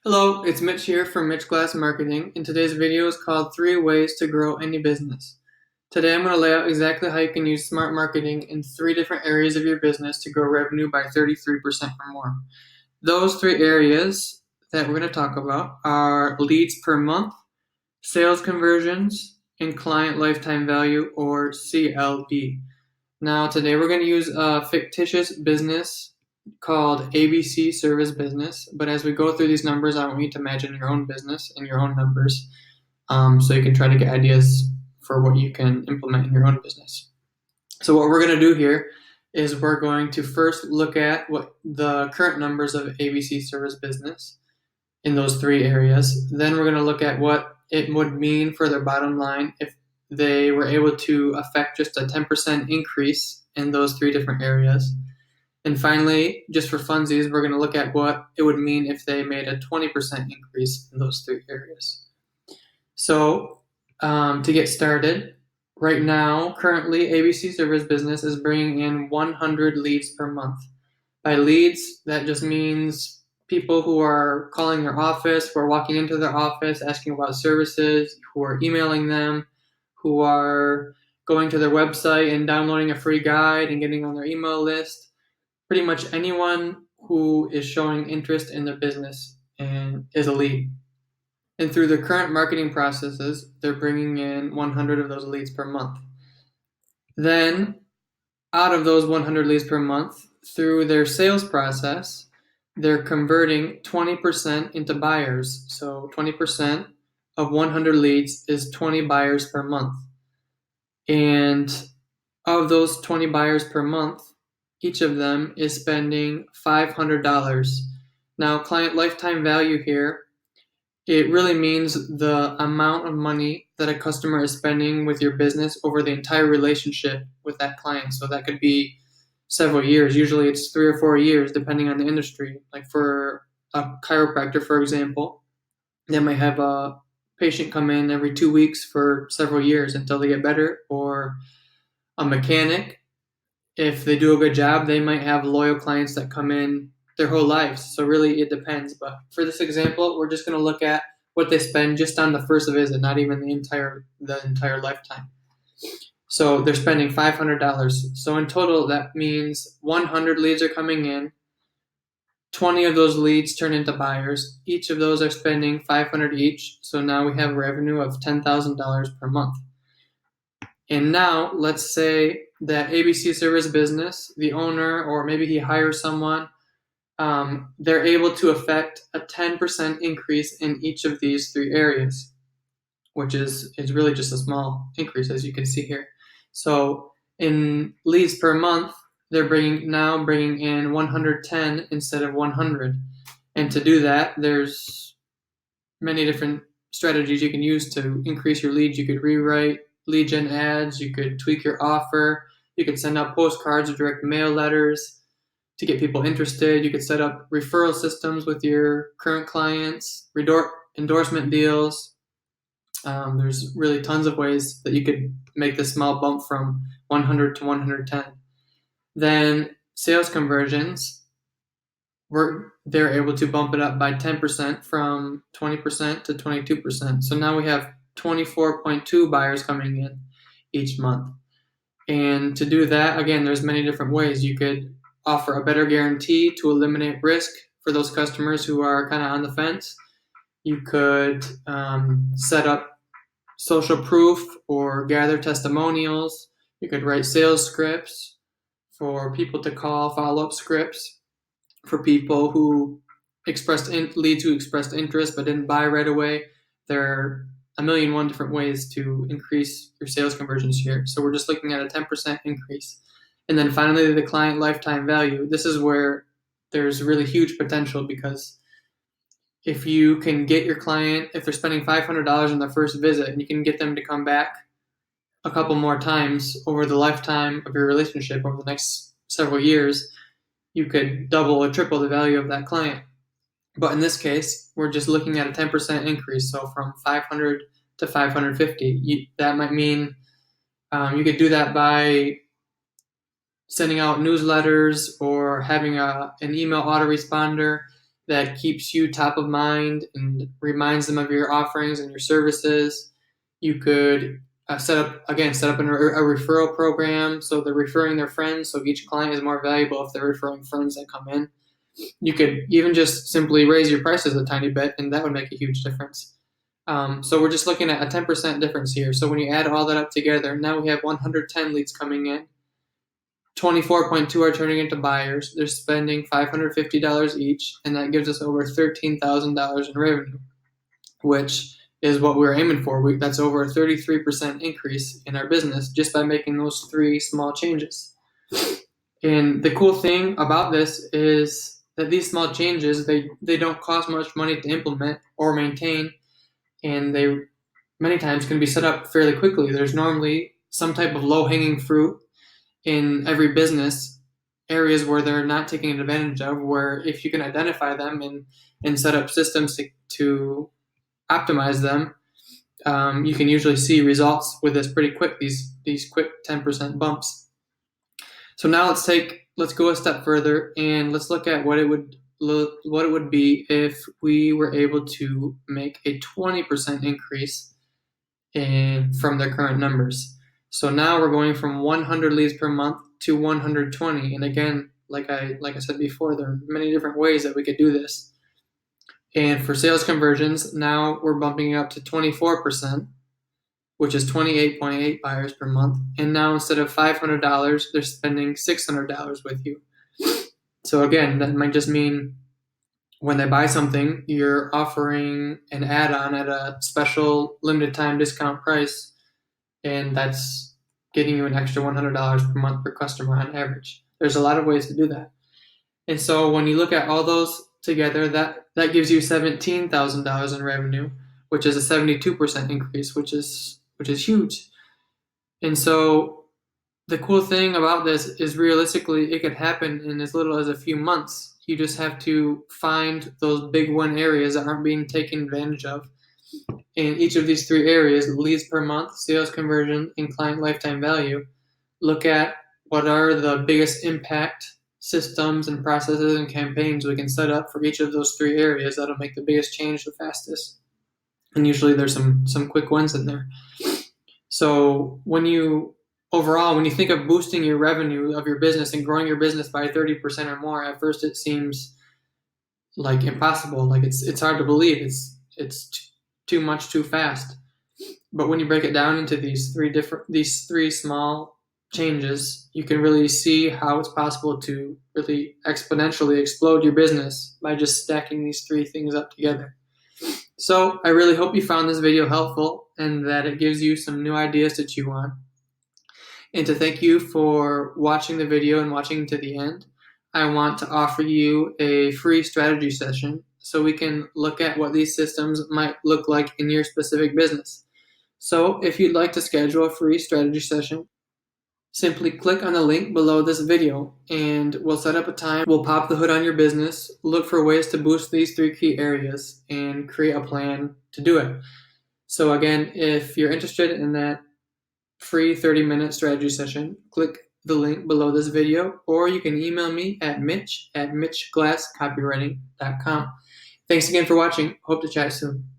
Hello, it's Mitch here from Mitch Glass Marketing, and today's video is called 3 Ways to Grow Any Business. Today I'm going to lay out exactly how you can use smart marketing in 3 different areas of your business to grow revenue by 33% or more. Those 3 areas that we're going to talk about are leads per month, sales conversions, and client lifetime value, or CLV. Now today we're going to use a fictitious business called ABC Service Business, but as we go through these numbers, I want you to imagine your own business and your own numbers, so you can try to get ideas for what you can implement in your own business. So what we're going to do here is we're going to first look at what the current numbers of ABC Service Business in those 3 areas. Then we're going to look at what it would mean for their bottom line if they were able to affect just a 10% increase in those 3 different areas. And finally, just for funsies, we're going to look at what it would mean if they made a 20% increase in those 3 areas. So, to get started, right now, currently, ABC Service Business is bringing in 100 leads per month. By leads, that just means people who are calling their office, who are walking into their office, asking about services, who are emailing them, who are going to their website and downloading a free guide and getting on their email list. Pretty much anyone who is showing interest in their business and is a lead. And through their current marketing processes, they're bringing in 100 of those leads per month. Then, out of those 100 leads per month, through their sales process, they're converting 20% into buyers. So 20% of 100 leads is 20 buyers per month. And of those 20 buyers per month, each of them is spending $500. Now, client lifetime value here, it really means the amount of money that a customer is spending with your business over the entire relationship with that client. So that could be several years. Usually it's 3 or 4 years, depending on the industry. Like for a chiropractor, for example, they might have a patient come in every 2 weeks for several years until they get better. Or a mechanic, if they do a good job, they might have loyal clients that come in their whole lives. So really it depends. But for this example, we're just going to look at what they spend just on the first visit, not even the entire lifetime. So they're spending $500. So in total, that means 100 leads are coming in. 20 of those leads turn into buyers. Each of those are spending $500 each. So now we have a revenue of $10,000 per month. And now let's say that ABC Service Business, the owner, or maybe he hires someone, they're able to affect a 10% increase in each of these 3 areas, which is really just a small increase, as you can see here. So in leads per month, they're bringing in 110 instead of 100. And to do that, there's many different strategies you can use to increase your leads. You could rewrite lead gen ads, you could tweak your offer, you could send out postcards or direct mail letters to get people interested. You could set up referral systems with your current clients, endorsement deals. There's really tons of ways that you could make this small bump from 100 to 110. Then sales conversions, they're able to bump it up by 10% from 20% to 22%. So now we have 24.2 buyers coming in each month. And to do that, again, there's many different ways. You could offer a better guarantee to eliminate risk for those customers who are kind of on the fence. You could set up social proof or gather testimonials. You could write sales scripts for people to call, follow-up scripts for people who leads who expressed interest but didn't buy right away. There are a million and one different ways to increase your sales conversions here. So we're just looking at a 10% increase. And then finally, the client lifetime value. This is where there's really huge potential, because if you can get your client, if they're spending $500 on their first visit, and you can get them to come back a couple more times over the lifetime of your relationship over the next several years, you could double or triple the value of that client. But in this case, we're just looking at a 10% increase. So from 500 to 550. That might mean you could do that by sending out newsletters or having an email autoresponder that keeps you top of mind and reminds them of your offerings and your services. You could set up a referral program so they're referring their friends, so each client is more valuable if they're referring friends that come in. You could even just simply raise your prices a tiny bit, and that would make a huge difference. So we're just looking at a 10% difference here. So when you add all that up together, now we have 110 leads coming in. 24.2 are turning into buyers. They're spending $550 each, and that gives us over $13,000 in revenue, which is what we're aiming for. That's over a 33% increase in our business just by making those 3 small changes. And the cool thing about this is that these small changes, they don't cost much money to implement or maintain, and they many times can be set up fairly quickly. There's normally some type of low-hanging fruit in every business, areas where they're not taking advantage of, where if you can identify them and set up systems to optimize them, you can usually see results with this pretty quick, these quick 10% bumps. So now let's go a step further and let's look at what it would be if we were able to make a 20% increase from their current numbers. So now we're going from 100 leads per month to 120. And again, like I said before, there are many different ways that we could do this. And for sales conversions, now we're bumping it up to 24%, which is 28.8 buyers per month. And now instead of $500, they're spending $600 with you. So again, that might just mean when they buy something, you're offering an add-on at a special limited time discount price, and that's getting you an extra $100 per month per customer on average. There's a lot of ways to do that. And so when you look at all those together, that gives you $17,000 in revenue, which is a 72% increase, which is huge. And so the cool thing about this is realistically it could happen in as little as a few months. You just have to find those big one areas that aren't being taken advantage of. In each of these 3 areas, leads per month, sales conversion, and client lifetime value, look at what are the biggest impact systems and processes and campaigns we can set up for each of those 3 areas that'll make the biggest change the fastest. And usually there's some quick ones in there. So when you think of boosting your revenue of your business and growing your business by 30% or more, at first it seems like impossible. Like it's hard to believe. It's too much too fast. But when you break it down into these 3 small changes, you can really see how it's possible to really exponentially explode your business by just stacking these 3 things up together. So I really hope you found this video helpful and that it gives you some new ideas to chew on. And to thank you for watching the video and watching to the end, I want to offer you a free strategy session so we can look at what these systems might look like in your specific business. So if you'd like to schedule a free strategy session, simply click on the link below this video and we'll set up a time. We'll pop the hood on your business, look for ways to boost these 3 key areas, and create a plan to do it. So again, if you're interested in that free 30-minute strategy session, click the link below this video, or you can email me at mitch@mitchglasscopywriting.com. Thanks again for watching. Hope to chat soon.